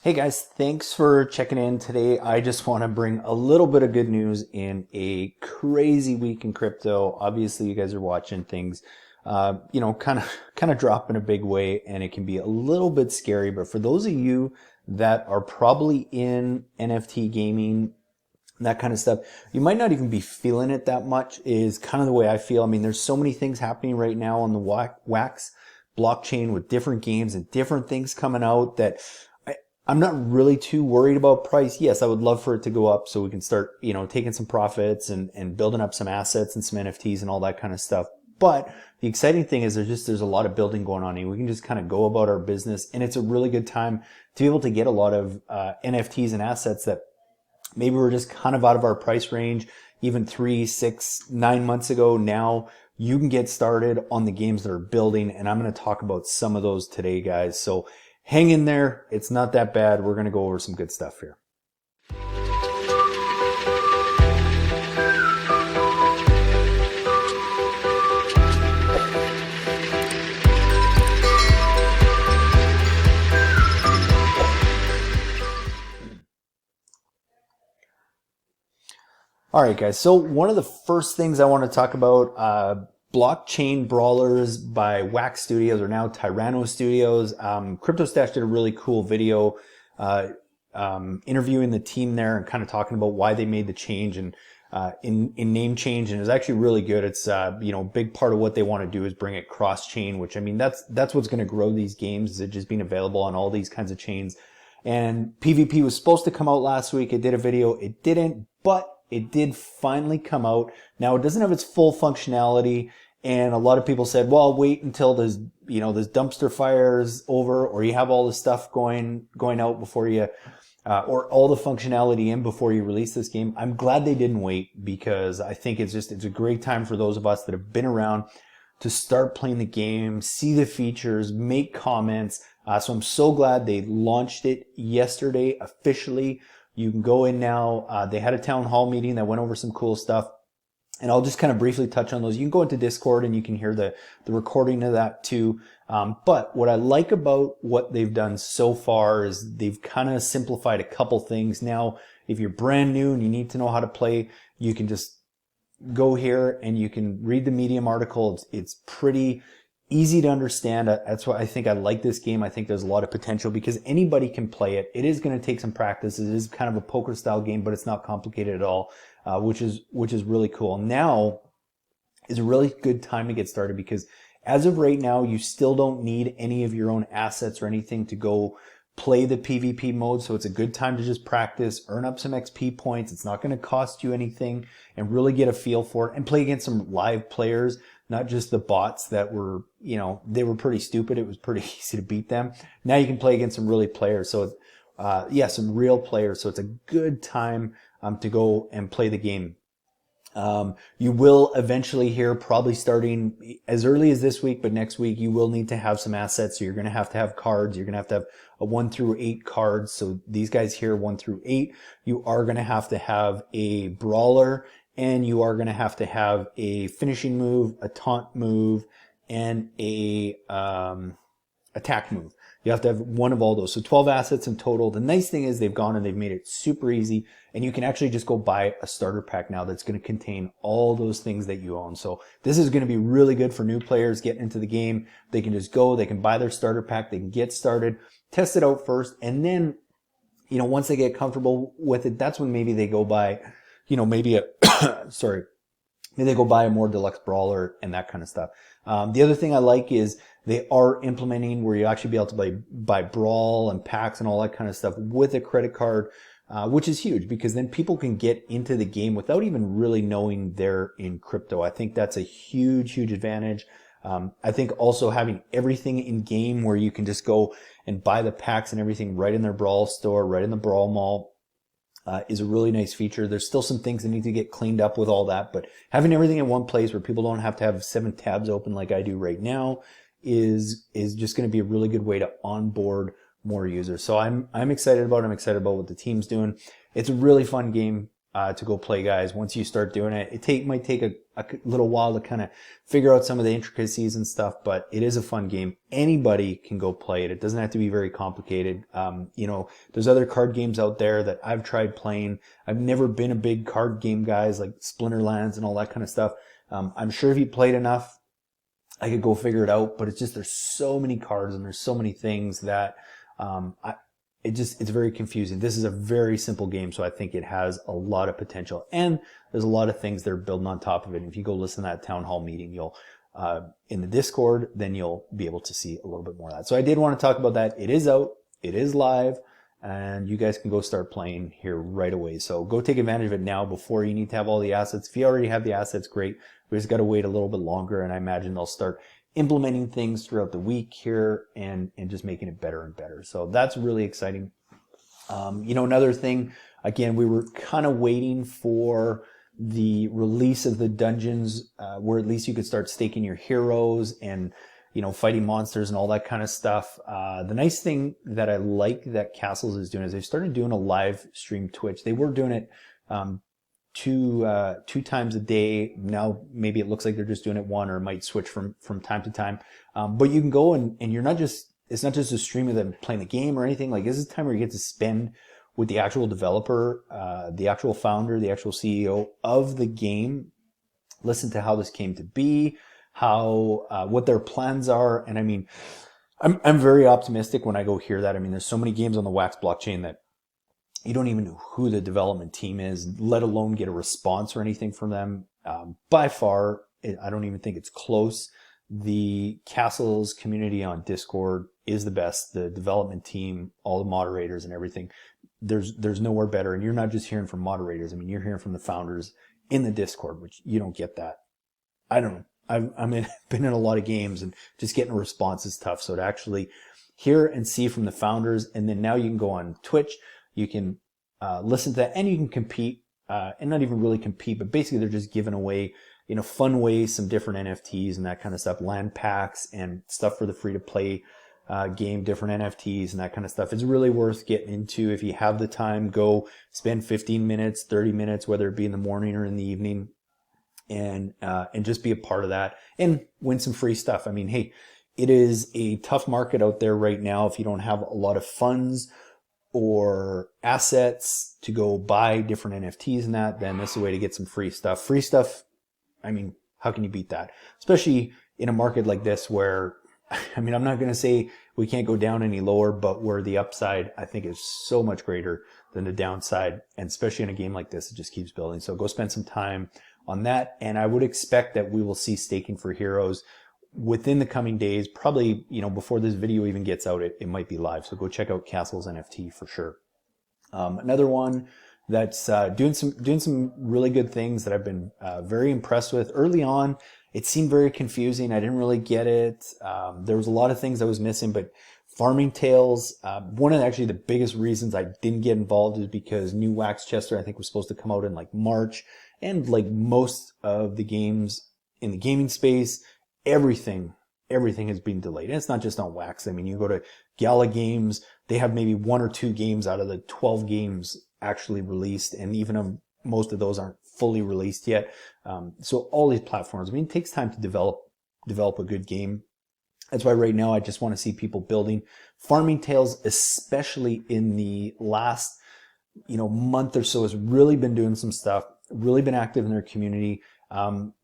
Hey guys, thanks for checking in today. I just want to bring a little bit of good news in a crazy week in crypto. Obviously, you guys are watching things, kind of drop in a big way, and it can be a little bit scary. But for those of you that are probably in NFT gaming, that kind of stuff, you might not even be feeling it that much. Is kind of the way I feel. I mean, there's so many things happening right now on the Wax blockchain with different games and different things coming out that I'm not really too worried about price. Yes, I would love for it to go up so we can start, taking some profits and building up some assets and some NFTs and all that kind of stuff. But the exciting thing is there's a lot of building going on, and we can just kind of go about our business. And it's a really good time to be able to get a lot of NFTs and assets that maybe we're just kind of out of our price range even 3, 6, 9 months ago. Now you can get started on the games that are building, and I'm going to talk about some of those today, guys. So hang in there. It's not that bad. We're going to go over some good stuff here. All right, guys. So one of the first things I want to talk about, blockchain Brawlers by Wax Studios, or now Tyranno Studios. CryptoStash did a really cool video interviewing the team there and kind of talking about why they made the change and in name change, and it was actually really good. It's a big part of what they want to do is bring it cross chain, which I mean that's what's going to grow these games, is it just being available on all these kinds of chains. And PvP was supposed to come out last week. It did a video. It didn't, but it did finally come out. Now it doesn't have its full functionality, and a lot of people said, well, wait until there's dumpster fires over, or you have all the stuff going out before you or all the functionality in before you release this game. I'm glad they didn't wait, because I think it's a great time for those of us that have been around to start playing the game, see the features, make comments. So I'm so glad they launched it yesterday officially. You can go in now. They had a town hall meeting that went over some cool stuff, and I'll just kind of briefly touch on those. You can go into Discord and you can hear the recording of that too. But what I like about what they've done so far is they've kind of simplified a couple things. Now, if you're brand new and you need to know how to play, you can just go here and you can read the Medium article. It's pretty easy to understand. That's why I think I like this game. I think there's a lot of potential because anybody can play it. It is going to take some practice. It is kind of a poker style game, but it's not complicated at all, which is really cool. Now is a really good time to get started, because as of right now, you still don't need any of your own assets or anything to go play the PvP mode. So it's a good time to just practice, earn up some XP points. It's not going to cost you anything, and really get a feel for it and play against some live players, not just the bots that were, they were pretty stupid. It was pretty easy to beat them. Now you can play against some really players. So, some real players. So it's a good time to go and play the game. You will eventually hear, probably starting as early as this week, but next week you will need to have some assets. So you're going to have cards. You're going to have a 1 through 8 cards. So these guys here, 1 through 8, you are going to have a brawler, and you are going to have a finishing move, a taunt move, and a attack move. You have to have one of all those. So 12 assets in total. The nice thing is they've gone and they've made it super easy, and you can actually just go buy a starter pack now that's going to contain all those things that you own. So this is going to be really good for new players getting into the game. They can just go, they can buy their starter pack, they can get started, test it out first, and then, once they get comfortable with it, that's when maybe they go buy, maybe maybe they go buy a more deluxe brawler and that kind of stuff. The other thing I like is they are implementing where you actually be able to buy brawl and packs and all that kind of stuff with a credit card, which is huge, because then people can get into the game without even really knowing they're in crypto. I think that's a huge, huge advantage. I think also having everything in game where you can just go and buy the packs and everything right in their brawl store, right in the brawl mall, is a really nice feature. There's still some things that need to get cleaned up with all that, but having everything in one place where people don't have to have 7 tabs open like I do right now is just going to be a really good way to onboard more users. So I'm excited about it. I'm excited about what the team's doing. It's a really fun game. to go play, guys. Once you start doing it, might take a little while to kind of figure out some of the intricacies and stuff, but it is a fun game. Anybody can go play it. It doesn't have to be very complicated. You know, there's other card games out there that I've tried playing. I've never been a big card game guys like Splinterlands and all that kind of stuff. I'm sure if you played enough, I could go figure it out, but it's just, there's so many cards and there's so many things that, it's very confusing. This is a very simple game, so I think it has a lot of potential, and there's a lot of things they're building on top of it. And if you go listen to that town hall meeting, you'll in the Discord, then you'll be able to see a little bit more of that. So I did want to talk about that. It is out, it is live, and you guys can go start playing here right away. So go take advantage of it now before you need to have all the assets. If you already have the assets, great. We just got to wait a little bit longer, and I imagine they'll start implementing things throughout the week here and just making it better and better. So that's really exciting. You know, another thing, again, we were kind of waiting for the release of the dungeons, where at least you could start staking your heroes and, you know, fighting monsters and all that kind of stuff. The nice thing that I like that Castles is doing is they've started doing a live stream Twitch. They were doing it, two times a day. Now maybe it looks like they're just doing it one, or it might switch from time to time. But you can go and you're not just, it's not just a stream of them playing the game or anything. Like, this is time where you get to spend with the actual developer, the actual founder, the actual CEO of the game. Listen to how this came to be, how, what their plans are. And I mean, I'm very optimistic when I go hear that. I mean, there's so many games on the Wax blockchain that you don't even know who the development team is, let alone get a response or anything from them. By far, I don't even think it's close. The Castles community on Discord is the best. The development team, all the moderators and everything, there's nowhere better. And you're not just hearing from moderators. I mean, you're hearing from the founders in the Discord, which you don't get that. I don't know. Been in a lot of games, and just getting a response is tough. So to actually hear and see from the founders, and then now you can go on Twitch, you can listen to that, and you can compete, and not even really compete, but basically they're just giving away, in a fun way, some different NFTs and that kind of stuff, land packs and stuff for the free to play game, different NFTs and that kind of stuff. It's really worth getting into. If you have the time, go spend 15 minutes, 30 minutes, whether it be in the morning or in the evening, and just be a part of that and win some free stuff. I mean, hey, it is a tough market out there right now. If you don't have a lot of funds or assets to go buy different NFTs and that, then this is a way to get some free stuff. Free stuff, I mean, how can you beat that? Especially in a market like this where, I mean, I'm not going to say we can't go down any lower, but where the upside, I think, is so much greater than the downside. And especially in a game like this, it just keeps building. So go spend some time on that. And I would expect that we will see staking for heroes within the coming days. Probably, you know, before this video even gets out, it might be live. So go check out Castles NFT for sure. Another one that's doing some really good things that I've been very impressed with. Early on, it seemed very confusing. I didn't really get it. There was a lot of things I was missing, but Farming Tales, one of actually the biggest reasons I didn't get involved is because new Waxchester, I think, was supposed to come out in like March, and like most of the games in the gaming space, everything has been delayed. And it's not just on Wax. I mean, you go to Gala Games, they have maybe 1 or 2 games out of the 12 games actually released, and even most of those aren't fully released yet. So all these platforms, I mean, it takes time to develop a good game. That's why right now I just want to see people building. Farming Tales, especially in the last, month or so, has really been doing some stuff, really been active in their community.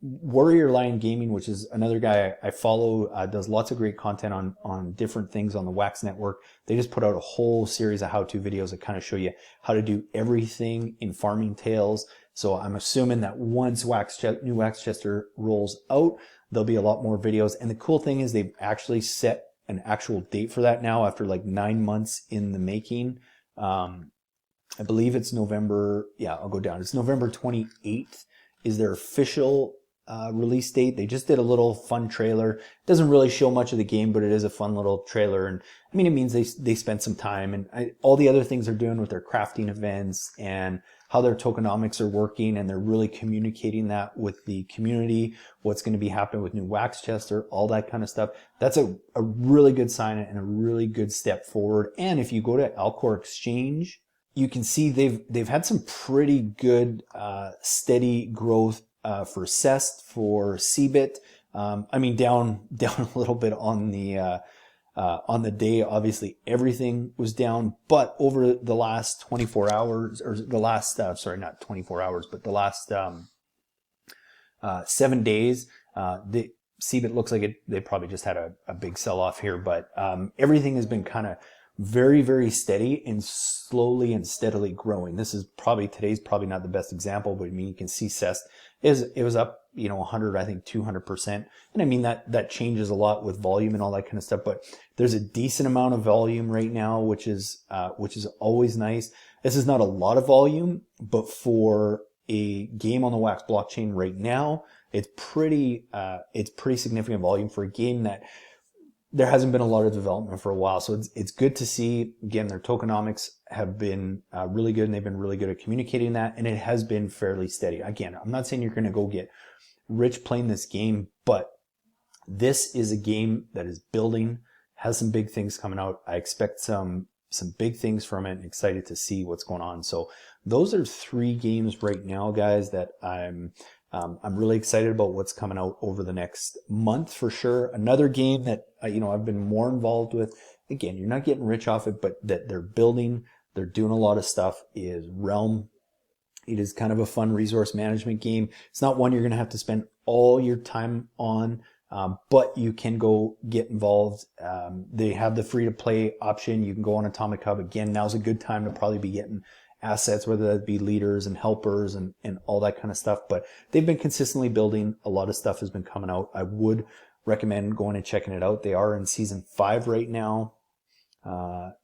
Warrior Lion Gaming, which is another guy I follow, does lots of great content on different things on the Wax network. They just put out a whole series of how-to videos that kind of show you how to do everything in Farming Tales. So I'm assuming that once new Waxchester rolls out, there'll be a lot more videos. And the cool thing is they've actually set an actual date for that now after like 9 months in the making. I believe it's November. Yeah, I'll go down. It's November 28th is their official release date. They just did a little fun trailer. It doesn't really show much of the game, but it is a fun little trailer. And I mean, it means they spent some time, and all the other things they're doing with their crafting events and how their tokenomics are working, and they're really communicating that with the community, what's going to be happening with new Waxchester, all that kind of stuff. That's a really good sign and a really good step forward. And if you go to Alcor Exchange, you can see they've had some pretty good steady growth for CEST, for CBIT. I mean, down a little bit on the day. Obviously, everything was down, but over the last 24 hours, or the last sorry, not 24 hours, but the last 7 days, the CBIT looks like they probably just had a big sell off here, but everything has been kind of very, very steady and slowly and steadily growing. Today's probably not the best example, but I mean, you can see CEST it was up, 100, I think 200%. And I mean, that changes a lot with volume and all that kind of stuff, but there's a decent amount of volume right now, which is always nice. This is not a lot of volume, but for a game on the Wax blockchain right now, it's pretty significant volume for a game that there hasn't been a lot of development for a while. So it's good to see. Again, their tokenomics have been really good, and they've been really good at communicating that, and it has been fairly steady. Again, I'm not saying you're going to go get rich playing this game, but this is a game that is building, has some big things coming out. I expect some big things from it, and excited to see what's going on. So those are 3 games right now, guys, that I'm really excited about what's coming out over the next month for sure. Another game that I've been more involved with, again, you're not getting rich off it, but that they're building, they're doing a lot of stuff, is Realm. It is kind of a fun resource management game. It's not one you're going to have to spend all your time on, but you can go get involved. They have the free to play option. You can go on Atomic Hub. Again, now's a good time to probably be getting assets, whether that be leaders and helpers and all that kind of stuff. But they've been consistently building. A lot of stuff has been coming out. I would recommend going and checking it out. They are in season 5 right now.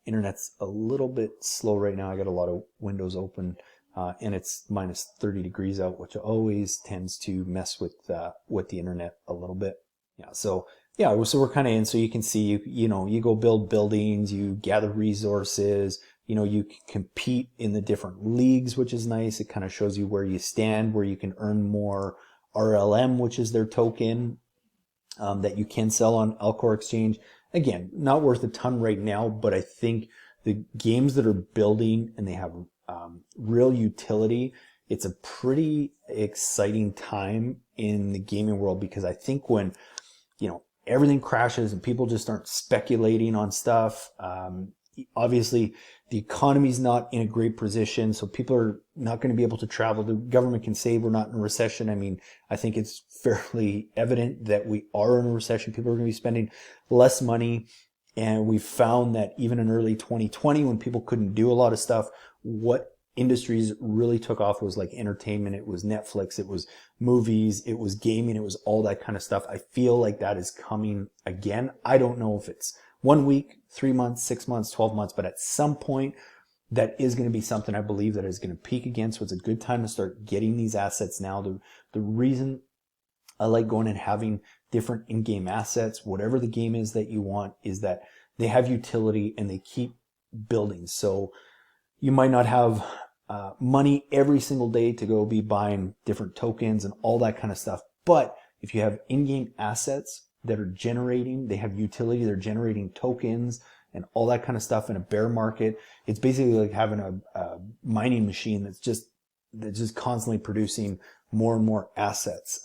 Internet's a little bit slow right now. I got a lot of windows open, and it's minus 30 degrees out, which always tends to mess with the internet a little bit. So we're kind of in. So you can see, you go build buildings, you gather resources. You can compete in the different leagues, which is nice. It kind of shows you where you stand, where you can earn more RLM, which is their token that you can sell on Alcor Exchange. Again, not worth a ton right now, but I think the games that are building and they have real utility, it's a pretty exciting time in the gaming world, because I think when, everything crashes and people just aren't speculating on stuff, obviously the economy's not in a great position, so people are not going to be able to travel. The government can say we're not in a recession. I mean, I think it's fairly evident that we are in a recession. People are going to be spending less money, and we found that even in early 2020, when people couldn't do a lot of stuff, what industries really took off was like entertainment. It was Netflix, it was movies, it was gaming, it was all that kind of stuff. I feel like that is coming again. I don't know if it's 1 week, 3 months, 6 months, 12 months, but at some point that is going to be something I believe that is going to peak again. So it's a good time to start getting these assets now. The reason I like going and having different in-game assets, whatever the game is that you want, is that they have utility and they keep building. So you might not have money every single day to go be buying different tokens and all that kind of stuff. But if you have in-game assets that are generating, they have utility, they're generating tokens and all that kind of stuff in a bear market, it's basically like having a mining machine that's just constantly producing more and more assets.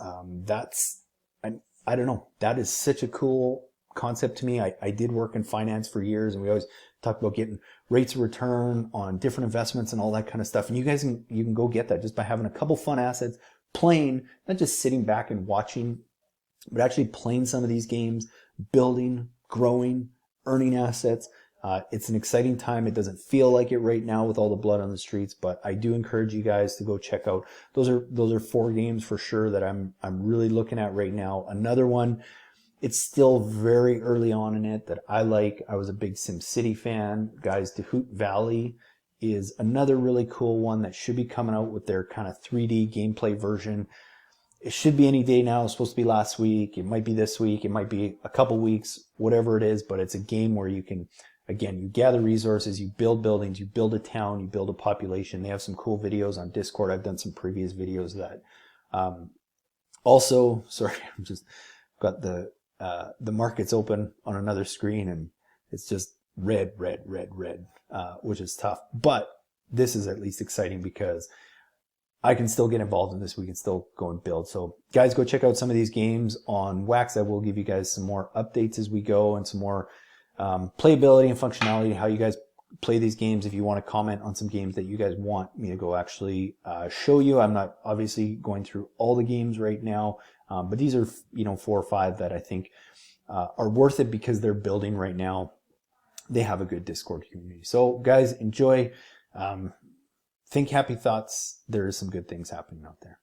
I don't know. That is such a cool concept to me. I did work in finance for years, and we always talked about getting rates of return on different investments and all that kind of stuff. And you can go get that just by having a couple fun assets, playing, not just sitting back and watching, but actually playing some of these games, building, growing, earning assets. It's an exciting time. It doesn't feel like it right now with all the blood on the streets, but I do encourage you guys to go check out. Those are 4 games for sure that I'm really looking at right now. Another one, it's still very early on in it, that I like. I was a big SimCity fan. Guys, Dehoot Valley is another really cool one that should be coming out with their kind of 3D gameplay version. It should be any day now. It's supposed to be last week. It might be this week. It might be a couple weeks, whatever it is, but it's a game where you can, again, you gather resources, you build buildings, you build a town, you build a population. They have some cool videos on Discord. I've done some previous videos of that. Also, sorry, I'm just got the market's open on another screen and it's just red, which is tough. But this is at least exciting because I can still get involved in this. We can still go and build. So guys, go check out some of these games on Wax. I will give you guys some more updates as we go and some more playability and functionality, how you guys play these games. If you want to comment on some games that you guys want me to go actually show you. I'm not obviously going through all the games right now, but these are, 4 or 5 that I think are worth it because they're building right now. They have a good Discord community. So guys, enjoy. Think happy thoughts. There is some good things happening out there.